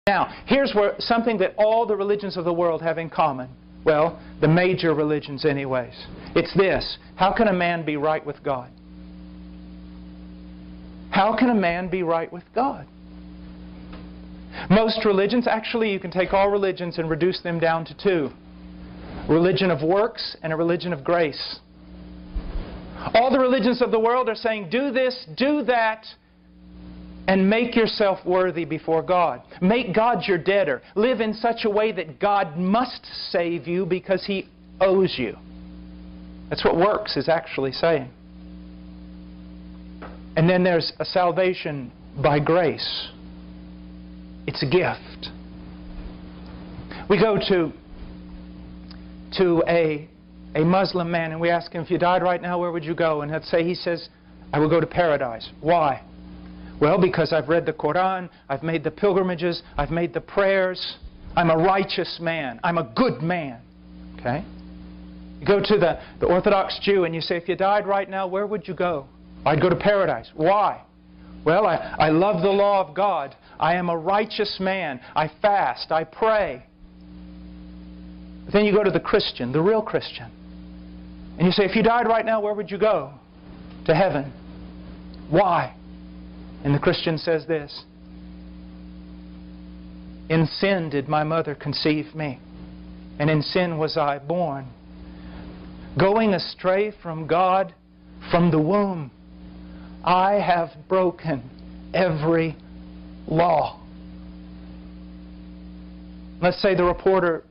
Now, here's something that all the religions of the world have in common. Well, the major religions anyways. It's this: how can a man be right with God? How can a man be right with God? Most religions, actually you can take all religions and reduce them down to two: religion of works and a religion of grace. All the religions of the world are saying, do this, do that, and make yourself worthy before God. Make God your debtor. Live in such a way that God must save you because He owes you. That's what works is actually saying. And then there's a salvation by grace. It's a gift. We go to a Muslim man and we ask him, if you died right now, where would you go? And he says, I will go to paradise. Why? Well, because I've read the Quran, I've made the pilgrimages, I've made the prayers, I'm a righteous man, I'm a good man. Okay? You go to the Orthodox Jew and you say, if you died right now, where would you go? I'd go to paradise. Why? Well, I love the law of God. I am a righteous man. I fast. I pray. But then you go to the Christian, the real Christian. And you say, if you died right now, where would you go? To heaven. Why? And the Christian says this: in sin did my mother conceive me, and in sin was I born. Going astray from God from the womb, I have broken every law. Let's say the reporter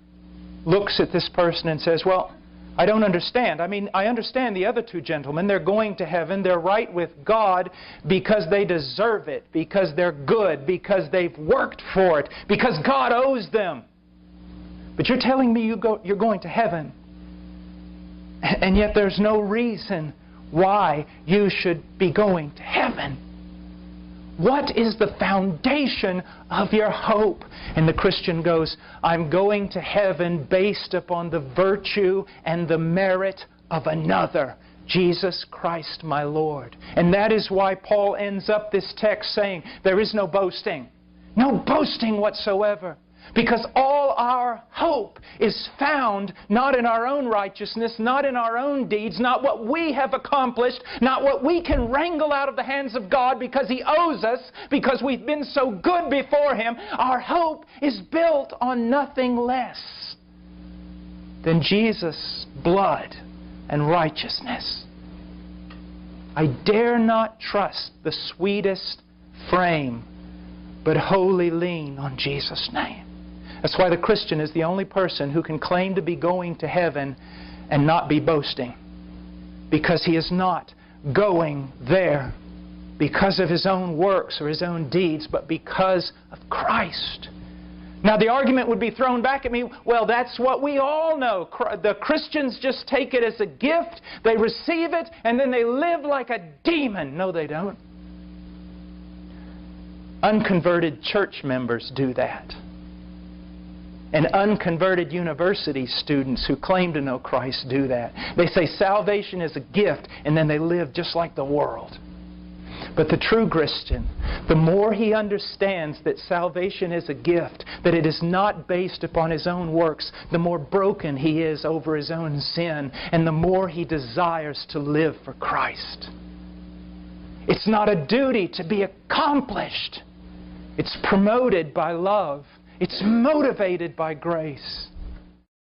looks at this person and says, well, I don't understand. I mean, I understand the other two gentlemen. They're going to heaven. They're right with God because they deserve it, because they're good, because they've worked for it, because God owes them. But you're telling me you're going to heaven, and yet there's no reason why you should be going to heaven. What is the foundation of your hope? And the Christian goes, I'm going to heaven based upon the virtue and the merit of another, Jesus Christ my Lord. And that is why Paul ends up this text saying, there is no boasting. No boasting whatsoever. Because all our hope is found not in our own righteousness, not in our own deeds, not what we have accomplished, not what we can wrangle out of the hands of God because He owes us, because we've been so good before Him. Our hope is built on nothing less than Jesus' blood and righteousness. I dare not trust the sweetest frame, but wholly lean on Jesus' name. That's why the Christian is the only person who can claim to be going to heaven and not be boasting. Because he is not going there because of his own works or his own deeds, but because of Christ. Now the argument would be thrown back at me, well, that's what we all know. The Christians just take it as a gift, they receive it, and then they live like a demon. No, they don't. Unconverted church members do that. And unconverted university students who claim to know Christ do that. They say salvation is a gift, and then they live just like the world. But the true Christian, the more he understands that salvation is a gift, that it is not based upon his own works, the more broken he is over his own sin, and the more he desires to live for Christ. It's not a duty to be accomplished. It's promoted by love. It's motivated by grace.